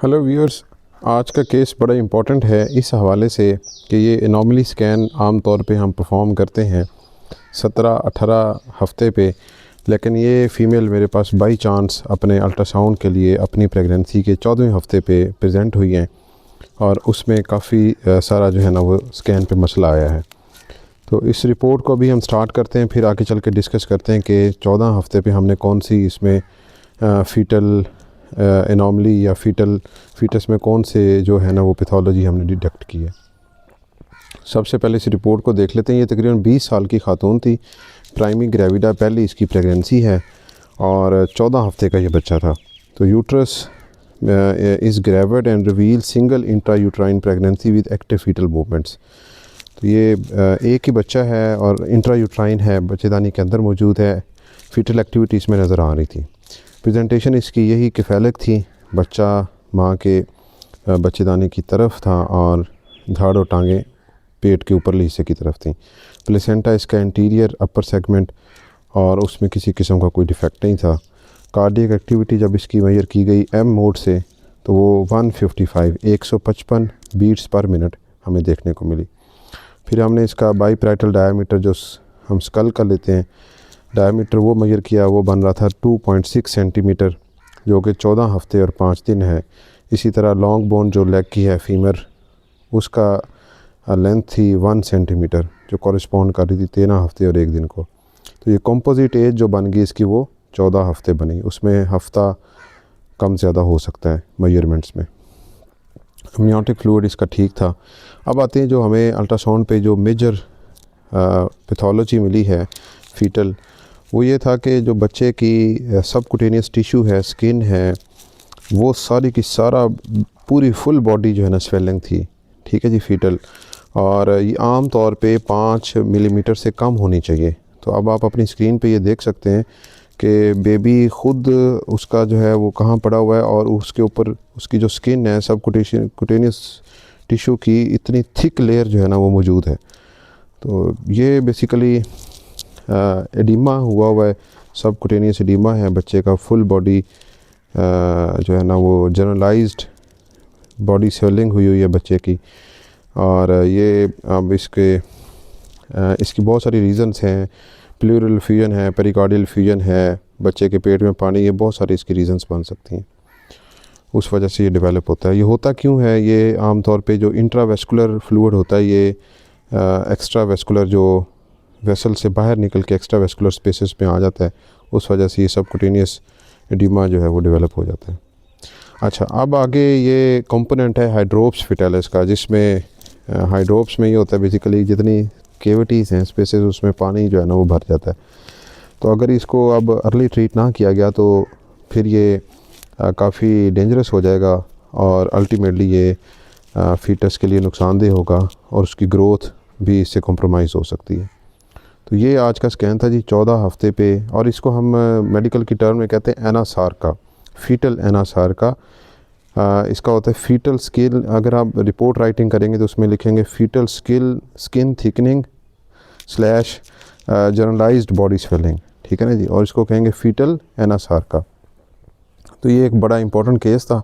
Hello viewers. आज का case बड़ा इम्पोर्टेंट है इस हवाले से कि ये एनॉमली स्कैन आम तौर पे हम परफॉर्म करते हैं 17-18 हफ्ते पे, लेकिन ये फ़ीमेल मेरे पास बाई चांस अपने अल्ट्रासाउंड के लिए अपनी प्रेगनेंसी के 14वें हफ्ते पे प्रेजेंट हुई हैं और उसमें काफ़ी सारा जो है ना वो स्कैन पे मसला आया है। तो इस रिपोर्ट को अभी हम स्टार्ट करते हैं, फिर आगे चल के डिस्कस करते हैं कि 14 हफ्ते पे हमने कौन सी इसमें फ़ीटल एनॉमली या फ़ीटस में कौन से जो है ना वो पैथोलॉजी हमने डिटेक्ट की है। सबसे पहले इस रिपोर्ट को देख लेते हैं। ये तकरीबन 20 साल की खातून थी, प्राइमी ग्रेविडा, पहली इसकी प्रेगनेंसी है और 14 हफ्ते का ये बच्चा था। तो uterus is gravid and reveal single intra uterine pregnancy with active fetal movements. तो ये एक ही बच्चा है और इंट्रा यूट्राइन है, बच्चेदानी के अंदर मौजूद है, फीटल एक्टिविटी इसमें नज़र आ रही थी। प्रेजेंटेशन इसकी यही कि फैलक थी, बच्चा माँ के बच्चेदानी की तरफ था और धाड़ और टांगें पेट के ऊपरले हिस्से की तरफ थी। प्लेसेंटा इसका इंटीरियर अपर सेगमेंट और उसमें किसी किस्म का कोई डिफेक्ट नहीं था। कार्डियक एक्टिविटी जब इसकी मेजर की गई एम मोड से तो वो 155 बीट्स पर मिनट हमें देखने को मिली। फिर हमने इसका बाईपैरेटल डायमीटर जो हम स्कल का लेते हैं डायमीटर वो मेजर किया, वो बन रहा था 2.6 सेंटीमीटर, जो कि 14 हफ्ते और 5 दिन है। इसी तरह लॉन्ग बोन जो लेग की है फीमर, उसका लेंथ थी 1 सेंटीमीटर, जो कॉरस्पॉन्ड कर रही थी 13 हफ्ते और 1 दिन को। तो ये कंपोजिट एज जो बन गई इसकी वो 14 हफ्ते बनी। उसमें हफ्ता कम ज़्यादा हो सकता है मेजरमेंट्स में। अमनियोटिक फ्लूइड इसका ठीक था। अब आते हैं जो हमें अल्ट्रासाउंड पे जो मेजर पैथोलॉजी मिली है फीटल, वो ये था कि जो बच्चे की सबकुटेनियस टिश्यू है, स्किन है, वो सारी की सारा पूरी फुल बॉडी जो है ना स्वेलिंग थी। ठीक है जी फीटल, और ये आम तौर पे 5 मिलीमीटर से कम होनी चाहिए। तो अब आप अपनी स्क्रीन पे ये देख सकते हैं कि बेबी ख़ुद उसका जो है वो कहाँ पड़ा हुआ है और उसके ऊपर उसकी जो स्किन है सबकुटेनियस टिश्यू की इतनी थिक लेयर जो है ना वो मौजूद है। तो ये बेसिकली एडिमा हुआ है, सबकुटेनियस एडिमा है बच्चे का। फुल बॉडी जो है ना वो जनरलाइज्ड बॉडी स्वेलिंग हुई है बच्चे की। और ये अब इसकी बहुत सारी रीज़न्स हैं। प्लूरल फ्यूजन है, पेरिकार्डियल फ्यूजन है, बच्चे के पेट में पानी, ये बहुत सारी इसकी रीज़न्स बन सकती हैं। उस वजह से ये डेवलप होता है। ये होता क्यों है? ये आम तौर पे जो इंट्रावेस्कुलर फ्लूइड होता है ये एक्स्ट्रा वेस्कुलर जो वेसल से बाहर निकल के एक्स्ट्रा वेस्कुलर स्पेसेस में आ जाता है, उस वजह से ये सबकुटेनियस एडिमा जो है वो डेवलप हो जाता है। अच्छा, अब आगे ये कंपोनेंट है हाइड्रोप्स फिटालिस का, जिसमें हाइड्रोप्स में ये होता है बेसिकली जितनी केविटीज़ हैं स्पेसेस उसमें पानी जो है ना वो भर जाता है। तो अगर इसको अब अर्ली ट्रीट ना किया गया तो फिर ये काफ़ी डेंजरस हो जाएगा और अल्टीमेटली ये फीटस के लिए नुकसानदेह होगा और उसकी ग्रोथ भी इससे कॉम्प्रोमाइज़ हो सकती है। तो ये आज का स्कैन था जी 14 हफ्ते पे, और इसको हम मेडिकल की टर्म में कहते हैं एनासार्का, फीटल एनासार्का। इसका होता है फीटल स्किल। अगर आप रिपोर्ट राइटिंग करेंगे तो उसमें लिखेंगे fetal skin thickening slash generalised body swelling, ठीक है ना जी, और इसको कहेंगे फीटल एनासार्का। तो ये एक बड़ा इंपॉर्टेंट केस था।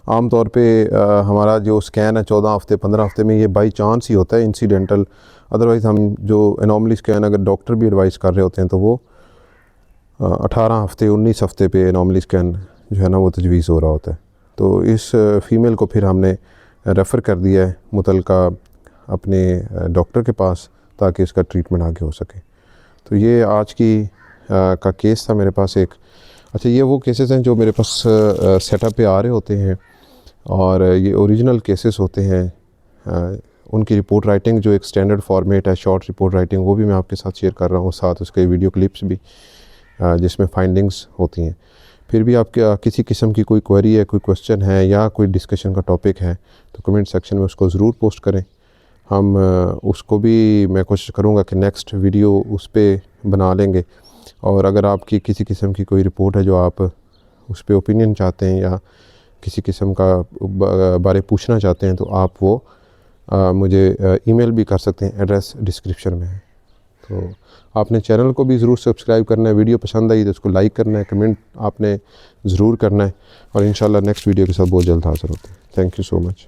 आम तौर पे हमारा जो स्कैन है 14 हफ्ते 15 हफ्ते में ये बाई चांस ही होता है, इंसिडेंटल। अदरवाइज़ हम जो एनॉमली स्कैन अगर डॉक्टर भी एडवाइस कर रहे होते हैं तो वो 18 हफ्ते 19 हफ्ते पे एनॉमली स्कैन जो है ना वो तजवीज़ हो रहा होता है। तो इस फ़ीमेल को फिर हमने रेफ़र कर दिया है मुतलका अपने डॉक्टर के पास ताकि इसका ट्रीटमेंट आगे हो सके। तो ये आज की का केस था मेरे पास एक। अच्छा, ये वो केसेस हैं जो मेरे पास सेटअप पे आ रहे होते हैं और ये ओरिजिनल केसेस होते हैं। उनकी रिपोर्ट राइटिंग जो एक स्टैंडर्ड फॉर्मेट है, शॉर्ट रिपोर्ट राइटिंग, वो भी मैं आपके साथ शेयर कर रहा हूँ, साथ उसके वीडियो क्लिप्स भी जिसमें फाइंडिंग्स होती हैं। फिर भी आपके किसी किस्म की कोई क्वेरी है, कोई क्वेश्चन है या कोई डिस्कशन का टॉपिक है तो कमेंट सेक्शन में उसको ज़रूर पोस्ट करें। हम उसको भी मैं कोशिश करूँगा कि नेक्स्ट वीडियो उस पर बना लेंगे। और अगर आपकी किसी किस्म की कोई रिपोर्ट है जो आप उस पर ओपिनियन चाहते हैं या किसी किस्म का बारे पूछना चाहते हैं तो आप वो मुझे ईमेल भी कर सकते हैं, एड्रेस डिस्क्रिप्शन में है। तो आपने चैनल को भी ज़रूर सब्सक्राइब करना है, वीडियो पसंद आई तो उसको लाइक करना है, कमेंट आपने ज़रूर करना है, और इंशाल्लाह नेक्स्ट वीडियो के साथ बहुत जल्द हाज़िर होते हैं। Thank you so much.